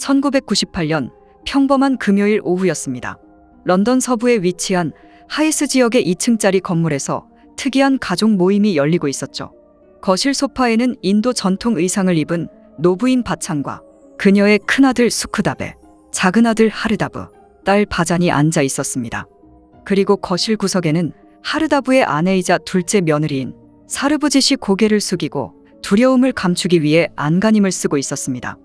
1998년 평범한 금요일 오후였습니다. 런던 서부에 위치한 하이스 지역의 2층짜리 건물에서 특이한 가족 모임이 열리고 있었죠. 거실 소파에는 인도 전통 의상을 입은 노부인 바찬과 그녀의 큰아들 수크다베, 작은아들 하르다브, 딸 바잔이 앉아 있었습니다. 그리고 거실 구석에는 하르다브의 아내이자 둘째 며느리인 사르부짓이 고개를 숙이고 두려움을 감추기 위해 안간힘을 쓰고 있었습니다.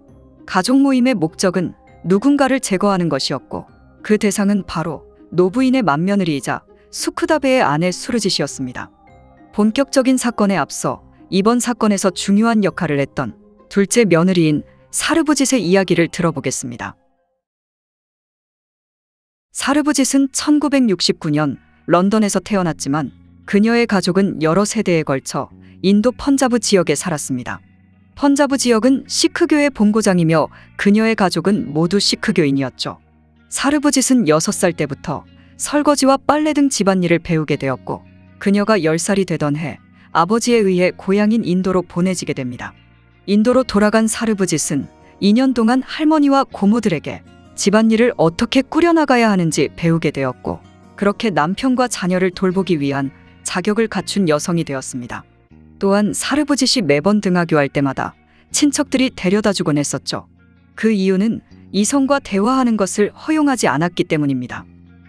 가족 모임의 목적은 누군가를 제거하는 것이었고 그 대상은 바로 노부인의 맏며느리이자 수크다베의 아내 수르짓이었습니다. 본격적인 사건에 앞서 이번 사건에서 중요한 역할을 했던 둘째 며느리인 사르부짓의 이야기를 들어보겠습니다. 사르부짓은 1969년 런던에서 태어났지만 그녀의 가족은 여러 세대에 걸쳐 인도 펀자브 지역에 살았습니다. 펀자브 지역은 시크교의 본고장이며 그녀의 가족은 모두 시크교인이었죠. 사르부짓은 6살 때부터 설거지와 빨래 등 집안일을 배우게 되었고 그녀가 10살이 되던 해 아버지에 의해 고향인 인도로 보내지게 됩니다. 인도로 돌아간 사르부짓은 2년 동안 할머니와 고모들에게 집안일을 어떻게 꾸려나가야 하는지 배우게 되었고 그렇게 남편과 자녀를 돌보기 위한 자격을 갖춘 여성이 되었습니다. 또한 사르부짓이 매번 등하교할 때마다 친척들이 데려다주곤 했었죠. 그 이유는 이성과 대화하는 것을 허용하지 않았기 때문입니다.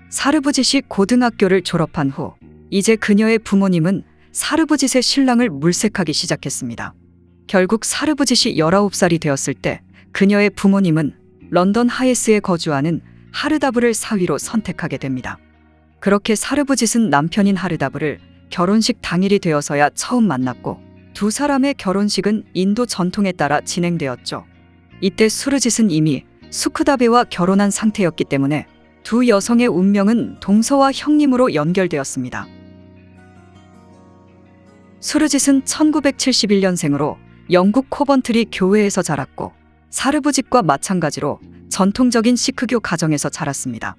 사르부짓이 고등학교를 졸업한 후 이제 그녀의 부모님은 사르부짓의 신랑을 물색하기 시작했습니다. 결국 사르부짓이 19살이 되었을 때 그녀의 부모님은 런던 하예스에 거주하는 하르다브를 사위로 선택하게 됩니다. 그렇게 사르부짓은 남편인 하르다브를 결혼식 당일이 되어서야 처음 만났고 두 사람의 결혼식은 인도 전통에 따라 진행되었죠. 이때 수르짓은 이미 수크다베와 결혼한 상태였기 때문에 두 여성의 운명은 동서와 형님으로 연결되었습니다. 수르짓은 1971년생으로 영국 코번트리 교회에서 자랐고 사르부짓과 마찬가지로 전통적인 시크교 가정에서 자랐습니다.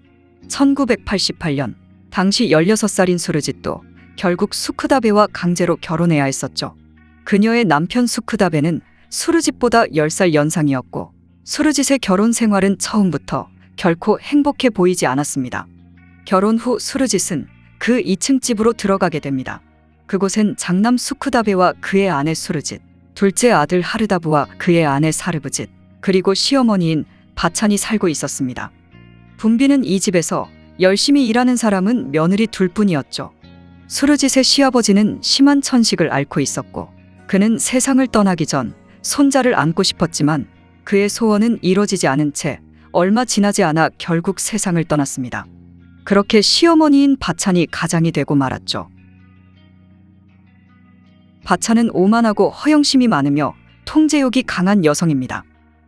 1988년 당시 16살인 수르짓도 결국 수크다베와 강제로 결혼해야 했었죠. 그녀의 남편 수크다베는 수르짓보다 10살 연상이었고 수르짓의 결혼 생활은 처음부터 결코 행복해 보이지 않았습니다. 결혼 후 수르짓은 그 2층 집으로 들어가게 됩니다. 그곳엔 장남 수크다베와 그의 아내 수르짓, 둘째 아들 하르다브와 그의 아내 사르부짓, 그리고 시어머니인 바찬이 살고 있었습니다. 붐비는 이 집에서 열심히 일하는 사람은 며느리 둘뿐이었죠. 수르짓의 시아버지는 심한 천식을 앓고 있었고 그는 세상을 떠나기 전 손자를 안고 싶었지만 그의 소원은 이뤄지지 않은 채 얼마 지나지 않아 결국 세상을 떠났습니다. 그렇게 시어머니인 바찬이 가장이 되고 말았죠. 바찬은 오만하고 허영심이 많으며 통제욕이 강한 여성입니다.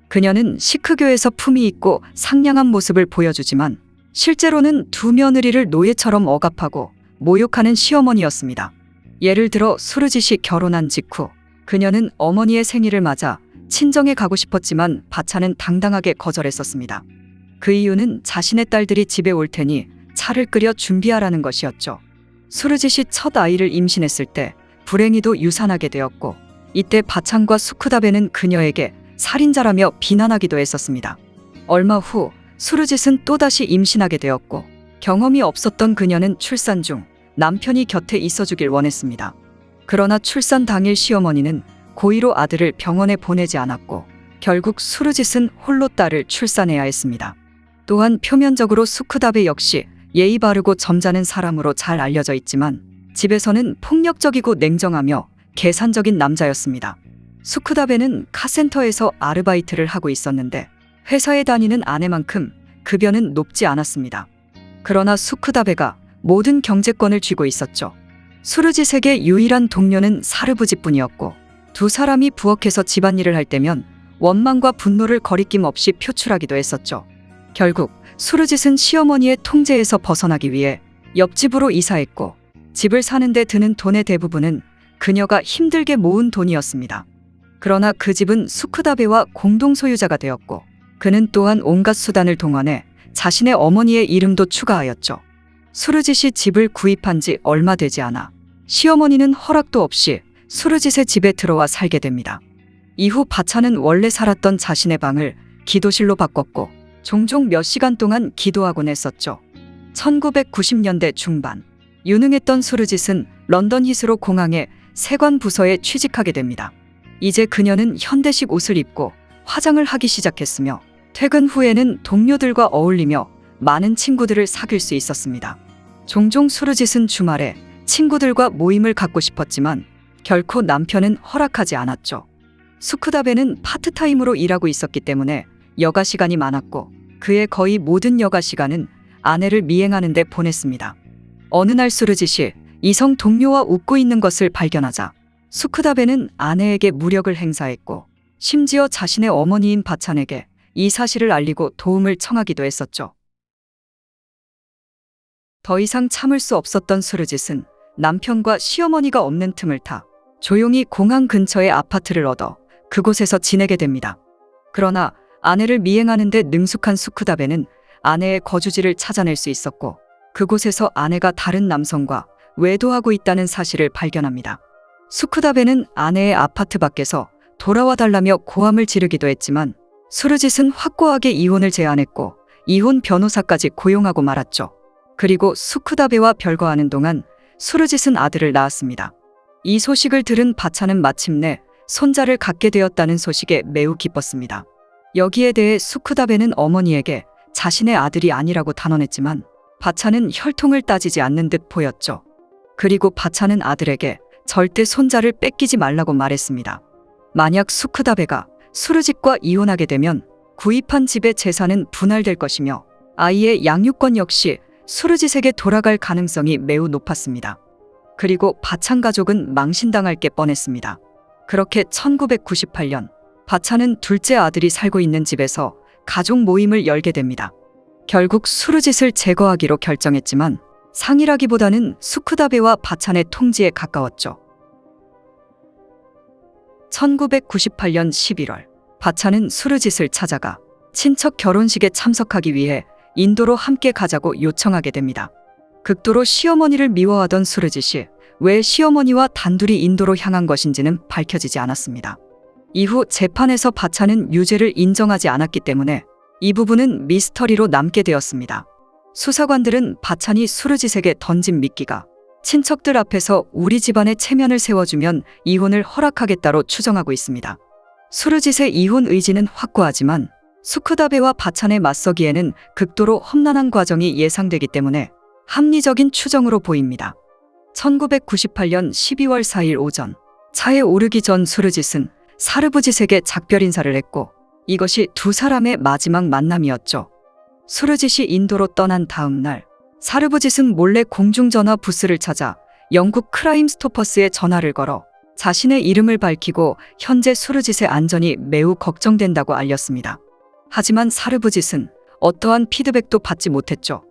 그녀는 시크교에서 품위 있고 상냥한 모습을 보여주지만 실제로는 두 며느리를 노예처럼 억압하고 모욕하는 시어머니였습니다. 예를 들어 수르짓이 결혼한 직후 그녀는 어머니의 생일을 맞아 친정에 가고 싶었지만 바찬은 당당하게 거절했었습니다. 그 이유는 자신의 딸들이 집에 올 테니 차를 끓여 준비하라는 것이었죠. 수르짓이 첫 아이를 임신했을 때 불행히도 유산하게 되었고 이때 바찬과 수크다베는 그녀에게 살인자라며 비난하기도 했었습니다. 얼마 후 수르짓은 또다시 임신하게 되었고 경험이 없었던 그녀는 출산 중 남편이 곁에 있어주길 원했습니다. 그러나 출산 당일 시어머니는 고의로 아들을 병원에 보내지 않았고 결국 수르짓은 홀로 딸을 출산해야 했습니다. 또한 표면적으로 수크다베 역시 예의 바르고 점잖은 사람으로 잘 알려져 있지만 집에서는 폭력적이고 냉정하며 계산적인 남자였습니다. 수크다베는 카센터에서 아르바이트를 하고 있었는데 회사에 다니는 아내만큼 급여는 높지 않았습니다. 그러나 수크다베가 모든 경제권을 쥐고 있었죠. 수르짓에게 유일한 동료는 사르부짓뿐이었고 두 사람이 부엌에서 집안일을 할 때면 원망과 분노를 거리낌 없이 표출하기도 했었죠. 결국 수르짓은 시어머니의 통제에서 벗어나기 위해 옆집으로 이사했고 집을 사는 데 드는 돈의 대부분은 그녀가 힘들게 모은 돈이었습니다. 그러나 그 집은 수크다베와 공동 소유자가 되었고 그는 또한 온갖 수단을 동원해 자신의 어머니의 이름도 추가하였죠. 수르짓이 집을 구입한 지 얼마 되지 않아 시어머니는 허락도 없이 수르짓의 집에 들어와 살게 됩니다. 이후 바찬은 원래 살았던 자신의 방을 기도실로 바꿨고 종종 몇 시간 동안 기도하곤 했었죠. 1990년대 중반 유능했던 수르짓은 런던 히스로 공항의 세관 부서에 취직하게 됩니다. 이제 그녀는 현대식 옷을 입고 화장을 하기 시작했으며 퇴근 후에는 동료들과 어울리며 많은 친구들을 사귈 수 있었습니다. 종종 수르짓은 주말에 친구들과 모임을 갖고 싶었지만 결코 남편은 허락하지 않았죠. 수크다베는 파트타임으로 일하고 있었기 때문에 여가 시간이 많았고 그의 거의 모든 여가 시간은 아내를 미행하는 데 보냈습니다. 어느 날 수르짓이 이성 동료와 웃고 있는 것을 발견하자 수크다베는 아내에게 무력을 행사했고 심지어 자신의 어머니인 바찬에게 이 사실을 알리고 도움을 청하기도 했었죠. 더 이상 참을 수 없었던 수르짓은 남편과 시어머니가 없는 틈을 타 조용히 공항 근처의 아파트를 얻어 그곳에서 지내게 됩니다. 그러나 아내를 미행하는 데 능숙한 수크다베는 아내의 거주지를 찾아낼 수 있었고 그곳에서 아내가 다른 남성과 외도하고 있다는 사실을 발견합니다. 수크다베는 아내의 아파트 밖에서 돌아와 달라며 고함을 지르기도 했지만 수르짓은 확고하게 이혼을 제안했고 이혼 변호사까지 고용하고 말았죠. 그리고 수크다베와 별거하는 동안 수르짓은 아들을 낳았습니다. 이 소식을 들은 바찬은 마침내 손자를 갖게 되었다는 소식에 매우 기뻤습니다. 여기에 대해 수크다베는 어머니에게 자신의 아들이 아니라고 단언했지만 바찬은 혈통을 따지지 않는 듯 보였죠. 그리고 바찬은 아들에게 절대 손자를 뺏기지 말라고 말했습니다. 만약 수크다베가 수르짓과 이혼하게 되면 구입한 집의 재산은 분할될 것이며 아이의 양육권 역시 수르짓에게 돌아갈 가능성이 매우 높았습니다. 그리고 바찬 가족은 망신당할 게 뻔했습니다. 그렇게 1998년 바찬은 둘째 아들이 살고 있는 집에서 가족 모임을 열게 됩니다. 결국 수르짓을 제거하기로 결정했지만 상이라기보다는 수크다베와 바찬의 통지에 가까웠죠. 1998년 11월 바찬은 수르짓을 찾아가 친척 결혼식에 참석하기 위해 인도로 함께 가자고 요청하게 됩니다. 극도로 시어머니를 미워하던 수르짓이 왜 시어머니와 단둘이 인도로 향한 것인지는 밝혀지지 않았습니다. 이후 재판에서 바찬은 유죄를 인정하지 않았기 때문에 이 부분은 미스터리로 남게 되었습니다. 수사관들은 바찬이 수르짓에게 던진 미끼가 친척들 앞에서 우리 집안의 체면을 세워주면 이혼을 허락하겠다로 추정하고 있습니다. 수르짓의 이혼 의지는 확고하지만 수크다베와 바찬에 맞서기에는 극도로 험난한 과정이 예상되기 때문에 합리적인 추정으로 보입니다. 1998년 12월 4일 오전 차에 오르기 전 수르짓은 사르부짓에게 작별 인사를 했고 이것이 두 사람의 마지막 만남이었죠. 수르짓이 인도로 떠난 다음 날 사르부짓은 몰래 공중전화 부스를 찾아 영국 크라임 스토퍼스에 전화를 걸어 자신의 이름을 밝히고 현재 수르짓의 안전이 매우 걱정된다고 알렸습니다. 하지만 사르부짓은 어떠한 피드백도 받지 못했죠.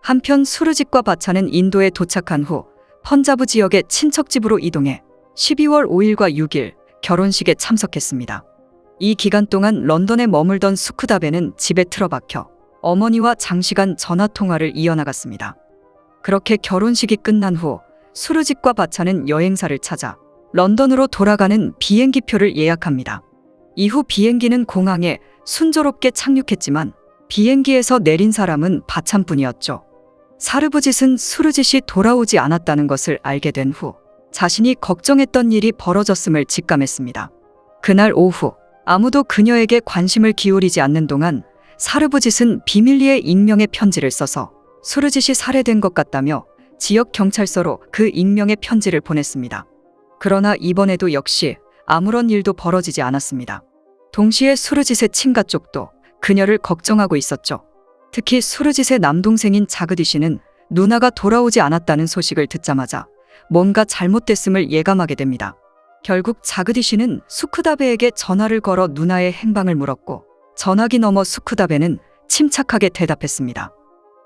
한편 수르짓과 바찬은 인도에 도착한 후 펀자브 지역의 친척집으로 이동해 12월 5일과 6일 결혼식에 참석했습니다. 이 기간 동안 런던에 머물던 수크다베는 집에 틀어박혀 어머니와 장시간 전화통화를 이어나갔습니다. 그렇게 결혼식이 끝난 후 수르짓과 바찬은 여행사를 찾아 런던으로 돌아가는 비행기표를 예약합니다. 이후 비행기는 공항에 순조롭게 착륙했지만 비행기에서 내린 사람은 바찬뿐이었죠. 사르부짓은 수르짓이 돌아오지 않았다는 것을 알게 된 후 자신이 걱정했던 일이 벌어졌음을 직감했습니다. 그날 오후 아무도 그녀에게 관심을 기울이지 않는 동안 사르부짓은 비밀리에 익명의 편지를 써서 수르짓이 살해된 것 같다며 지역 경찰서로 그 익명의 편지를 보냈습니다. 그러나 이번에도 역시 아무런 일도 벌어지지 않았습니다. 동시에 수르짓의 친가 쪽도 그녀를 걱정하고 있었죠. 특히 수르짓의 남동생인 자그디 씨는 누나가 돌아오지 않았다는 소식을 듣자마자 뭔가 잘못됐음을 예감하게 됩니다. 결국 자그디 씨는 수크다베에게 전화를 걸어 누나의 행방을 물었고 전화기 너머 수크다베는 침착하게 대답했습니다.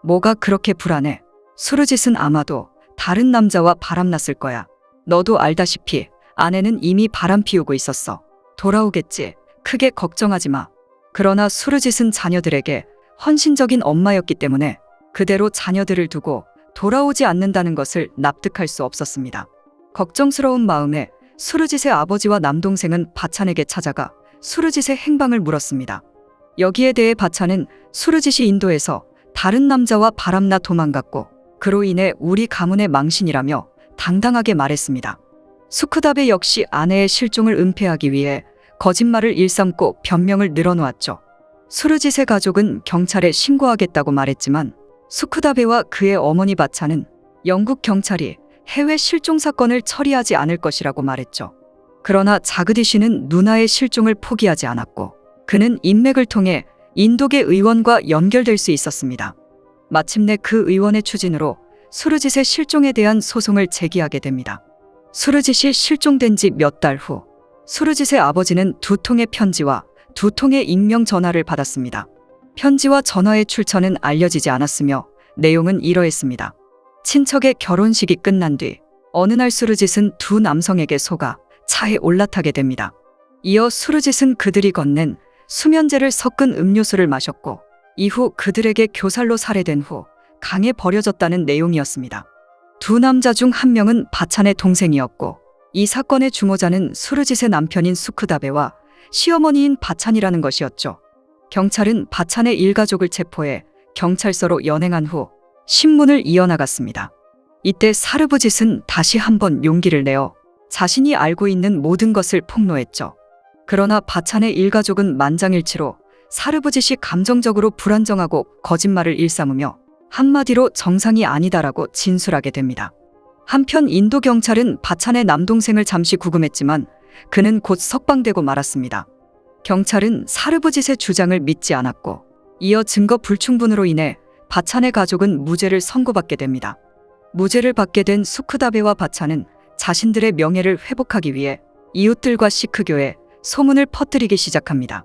뭐가 그렇게 불안해? 수르짓은 아마도 다른 남자와 바람났을 거야. 너도 알다시피 아내는 이미 바람 피우고 있었어. 돌아오겠지. 크게 걱정하지 마. 그러나 수르짓은 자녀들에게 헌신적인 엄마였기 때문에 그대로 자녀들을 두고 돌아오지 않는다는 것을 납득할 수 없었습니다. 걱정스러운 마음에 수르짓의 아버지와 남동생은 바찬에게 찾아가 수르짓의 행방을 물었습니다. 여기에 대해 바차는 수르짓이 인도에서 다른 남자와 바람나 도망갔고 그로 인해 우리 가문의 망신이라며 당당하게 말했습니다. 수크다베 역시 아내의 실종을 은폐하기 위해 거짓말을 일삼고 변명을 늘어놓았죠. 수르짓의 가족은 경찰에 신고하겠다고 말했지만 수크다베와 그의 어머니 바차는 영국 경찰이 해외 실종 사건을 처리하지 않을 것이라고 말했죠. 그러나 자그디시는 누나의 실종을 포기하지 않았고 그는 인맥을 통해 인도계 의원과 연결될 수 있었습니다. 마침내 그 의원의 추진으로 수르짓의 실종에 대한 소송을 제기하게 됩니다. 수르짓이 실종된 지 몇 달 후 수르짓의 아버지는 2통의 편지와 2통의 익명 전화를 받았습니다. 편지와 전화의 출처는 알려지지 않았으며 내용은 이러했습니다. 친척의 결혼식이 끝난 뒤 어느 날 수르짓은 2 남성에게 속아 차에 올라타게 됩니다. 이어 수르짓은 그들이 건넨 수면제를 섞은 음료수를 마셨고 이후 그들에게 교살로 살해된 후 강에 버려졌다는 내용이었습니다. 2 남자 중 1명은 바찬의 동생이었고 이 사건의 주모자는 수르짓의 남편인 수크다베와 시어머니인 바찬이라는 것이었죠. 경찰은 바찬의 일가족을 체포해 경찰서로 연행한 후 신문을 이어나갔습니다. 이때 사르부짓은 다시 한번 용기를 내어 자신이 알고 있는 모든 것을 폭로했죠. 그러나 바찬의 일가족은 만장일치로 사르부짓이 감정적으로 불안정하고 거짓말을 일삼으며 한마디로 정상이 아니다라고 진술하게 됩니다. 한편 인도 경찰은 바찬의 남동생을 잠시 구금했지만 그는 곧 석방되고 말았습니다. 경찰은 사르부짓의 주장을 믿지 않았고 이어 증거 불충분으로 인해 바찬의 가족은 무죄를 선고받게 됩니다. 무죄를 받게 된 수크다베와 바찬은 자신들의 명예를 회복하기 위해 이웃들과 시크교에 소문을 퍼뜨리기 시작합니다.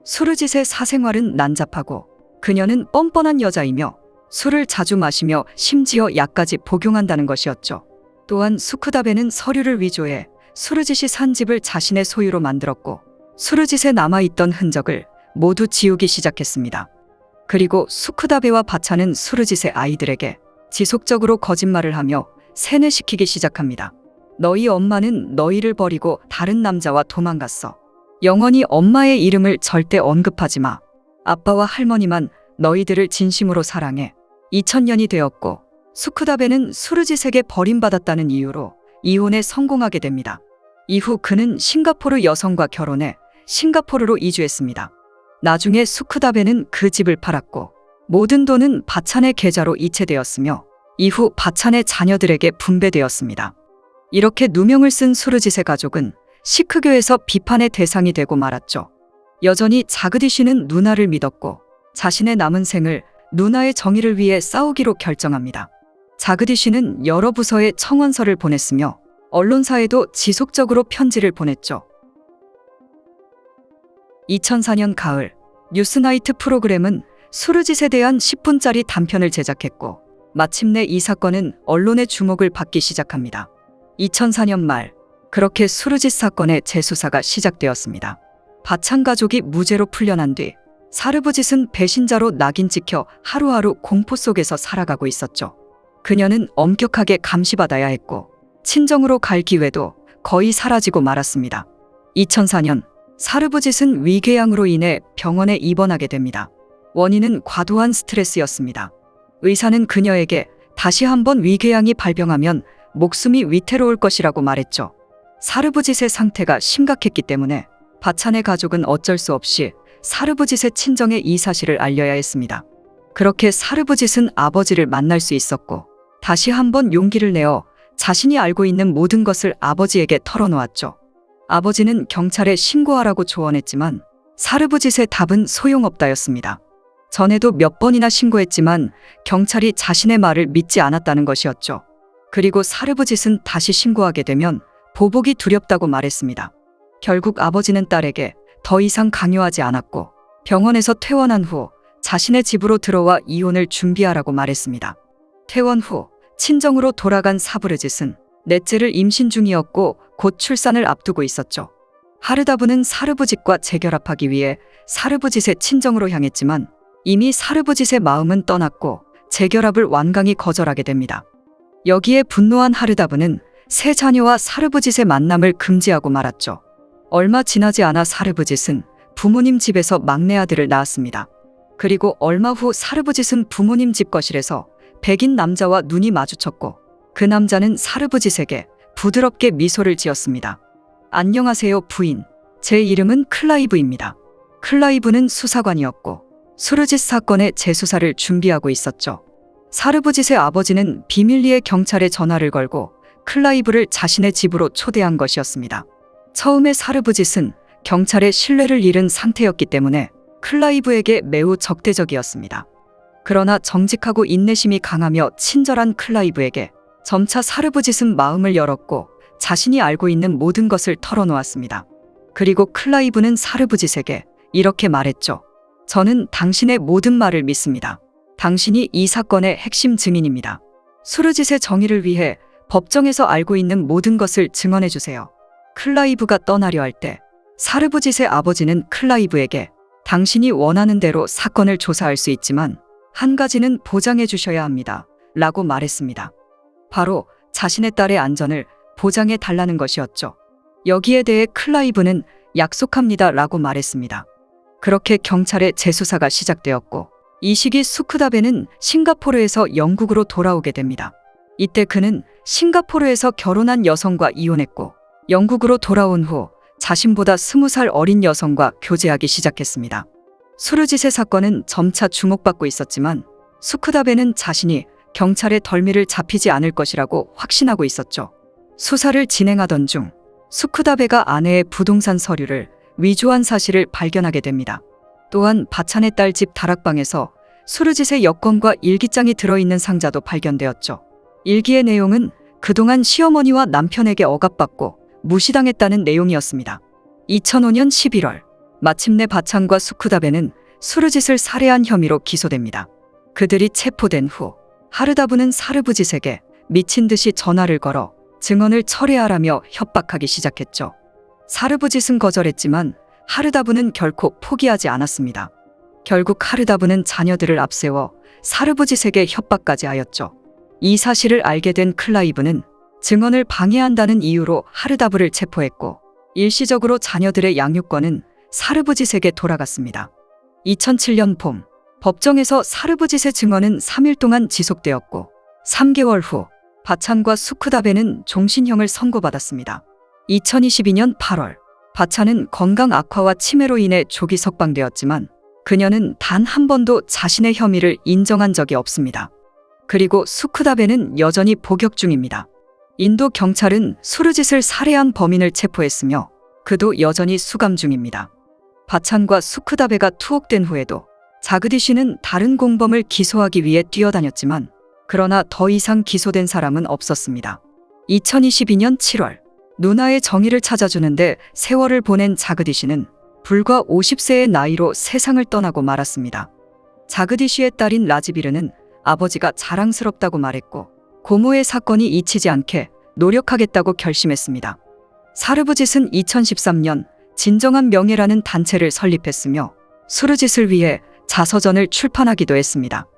수르짓의 사생활은 난잡하고 그녀는 뻔뻔한 여자이며 술을 자주 마시며 심지어 약까지 복용한다는 것이었죠. 또한 수크다베는 서류를 위조해 수르짓이 산 집을 자신의 소유로 만들었고 수르짓에 남아있던 흔적을 모두 지우기 시작했습니다. 그리고 수크다베와 바차는 수르짓의 아이들에게 지속적으로 거짓말을 하며 세뇌시키기 시작합니다. 너희 엄마는 너희를 버리고 다른 남자와 도망갔어. 영원히 엄마의 이름을 절대 언급하지 마. 아빠와 할머니만 너희들을 진심으로 사랑해. 2000년이 되었고 수크다베는 수르짓에게 버림받았다는 이유로 이혼에 성공하게 됩니다. 이후 그는 싱가포르 여성과 결혼해 싱가포르로 이주했습니다. 나중에 수크다베는 그 집을 팔았고 모든 돈은 바찬의 계좌로 이체되었으며 이후 바찬의 자녀들에게 분배되었습니다. 이렇게 누명을 쓴 수르짓의 가족은 시크교에서 비판의 대상이 되고 말았죠. 여전히 자그디시는 누나를 믿었고 자신의 남은 생을 누나의 정의를 위해 싸우기로 결정합니다. 자그디시는 여러 부서에 청원서를 보냈으며 언론사에도 지속적으로 편지를 보냈죠. 2004년 가을 뉴스나이트 프로그램은 수르짓에 대한 10분짜리 단편을 제작했고 마침내 이 사건은 언론의 주목을 받기 시작합니다. 2004년 말 그렇게 수르짓 사건의 재수사가 시작되었습니다. 바찬 가족이 무죄로 풀려난 뒤 사르부짓은 배신자로 낙인 찍혀 하루하루 공포 속에서 살아가고 있었죠. 그녀는 엄격하게 감시받아야 했고 친정으로 갈 기회도 거의 사라지고 말았습니다. 2004년 사르부짓은 위궤양으로 인해 병원에 입원하게 됩니다. 원인은 과도한 스트레스였습니다. 의사는 그녀에게 다시 한번 위궤양이 발병하면 목숨이 위태로울 것이라고 말했죠. 사르부짓의 상태가 심각했기 때문에 바찬의 가족은 어쩔 수 없이 사르부짓의 친정에 이 사실을 알려야 했습니다. 그렇게 사르부짓은 아버지를 만날 수 있었고 다시 한번 용기를 내어 자신이 알고 있는 모든 것을 아버지에게 털어놓았죠. 아버지는 경찰에 신고하라고 조언했지만 사르부짓의 답은 소용없다였습니다. 전에도 몇 번이나 신고했지만 경찰이 자신의 말을 믿지 않았다는 것이었죠. 그리고 사르부짓은 다시 신고하게 되면 보복이 두렵다고 말했습니다. 결국 아버지는 딸에게 더 이상 강요하지 않았고 병원에서 퇴원한 후 자신의 집으로 들어와 이혼을 준비하라고 말했습니다. 퇴원 후 친정으로 돌아간 사부르짓은 넷째를 임신 중이었고 곧 출산을 앞두고 있었죠. 하르다브는 사르부짓과 재결합하기 위해 사르부짓의 친정으로 향했지만 이미 사르부짓의 마음은 떠났고 재결합을 완강히 거절하게 됩니다. 여기에 분노한 하르다브는 세 자녀와 사르부짓의 만남을 금지하고 말았죠. 얼마 지나지 않아 사르부짓은 부모님 집에서 막내 아들을 낳았습니다. 그리고 얼마 후 사르부짓은 부모님 집 거실에서 백인 남자와 눈이 마주쳤고 그 남자는 사르부짓에게 부드럽게 미소를 지었습니다. 안녕하세요, 부인. 제 이름은 클라이브입니다. 클라이브는 수사관이었고 수르짓 사건의 재수사를 준비하고 있었죠. 사르부짓의 아버지는 비밀리에 경찰에 전화를 걸고 클라이브를 자신의 집으로 초대한 것이었습니다. 처음에 사르부짓은 경찰의 신뢰를 잃은 상태였기 때문에 클라이브에게 매우 적대적이었습니다. 그러나 정직하고 인내심이 강하며 친절한 클라이브에게 점차 사르부짓은 마음을 열었고 자신이 알고 있는 모든 것을 털어놓았습니다. 그리고 클라이브는 사르부짓에게 이렇게 말했죠. 저는 당신의 모든 말을 믿습니다. 당신이 이 사건의 핵심 증인입니다. 수르짓의 정의를 위해 법정에서 알고 있는 모든 것을 증언해 주세요. 클라이브가 떠나려 할 때 사르부짓의 아버지는 클라이브에게 당신이 원하는 대로 사건을 조사할 수 있지만 한 가지는 보장해 주셔야 합니다. 라고 말했습니다. 바로 자신의 딸의 안전을 보장해 달라는 것이었죠. 여기에 대해 클라이브는 약속합니다. 라고 말했습니다. 그렇게 경찰의 재수사가 시작되었고 이 시기 수크다베는 싱가포르에서 영국으로 돌아오게 됩니다. 이때 그는 싱가포르에서 결혼한 여성과 이혼했고 영국으로 돌아온 후 자신보다 20살 어린 여성과 교제하기 시작했습니다. 수르짓의 사건은 점차 주목받고 있었지만 수크다베는 자신이 경찰의 덜미를 잡히지 않을 것이라고 확신하고 있었죠. 수사를 진행하던 중 수크다베가 아내의 부동산 서류를 위조한 사실을 발견하게 됩니다. 또한 바찬의 딸 집 다락방에서 수르짓의 여권과 일기장이 들어있는 상자도 발견되었죠. 일기의 내용은 그동안 시어머니와 남편에게 억압받고 무시당했다는 내용이었습니다. 2005년 11월 마침내 바찬과 수크다베는 수르짓을 살해한 혐의로 기소됩니다. 그들이 체포된 후 하르다브는 사르부짓에게 미친 듯이 전화를 걸어 증언을 철회하라며 협박하기 시작했죠. 사르부짓은 거절했지만 하르다브는 결코 포기하지 않았습니다. 결국 하르다브는 자녀들을 앞세워 사르부짓에게 협박까지 하였죠. 이 사실을 알게 된 클라이브는 증언을 방해한다는 이유로 하르다브를 체포했고 일시적으로 자녀들의 양육권은 사르부짓에게 돌아갔습니다. 2007년 봄 법정에서 사르부짓의 증언은 3일 동안 지속되었고 3개월 후 바찬과 수크다베는 종신형을 선고받았습니다. 2022년 8월 바찬은 건강 악화와 치매로 인해 조기 석방되었지만 그녀는 단 한 번도 자신의 혐의를 인정한 적이 없습니다. 그리고 수크다베는 여전히 복역 중입니다. 인도 경찰은 수르짓을 살해한 범인을 체포했으며 그도 여전히 수감 중입니다. 바찬과 수크다베가 투옥된 후에도 자그디시는 다른 공범을 기소하기 위해 뛰어다녔지만 그러나 더 이상 기소된 사람은 없었습니다. 2022년 7월 누나의 정의를 찾아주는데 세월을 보낸 자그디시는 불과 50세의 나이로 세상을 떠나고 말았습니다. 자그디시의 딸인 라지비르는 아버지가 자랑스럽다고 말했고 고모의 사건이 잊히지 않게 노력하겠다고 결심했습니다. 사르부짓은 2013년 진정한 명예라는 단체를 설립했으며 수르짓을 위해 자서전을 출판하기도 했습니다.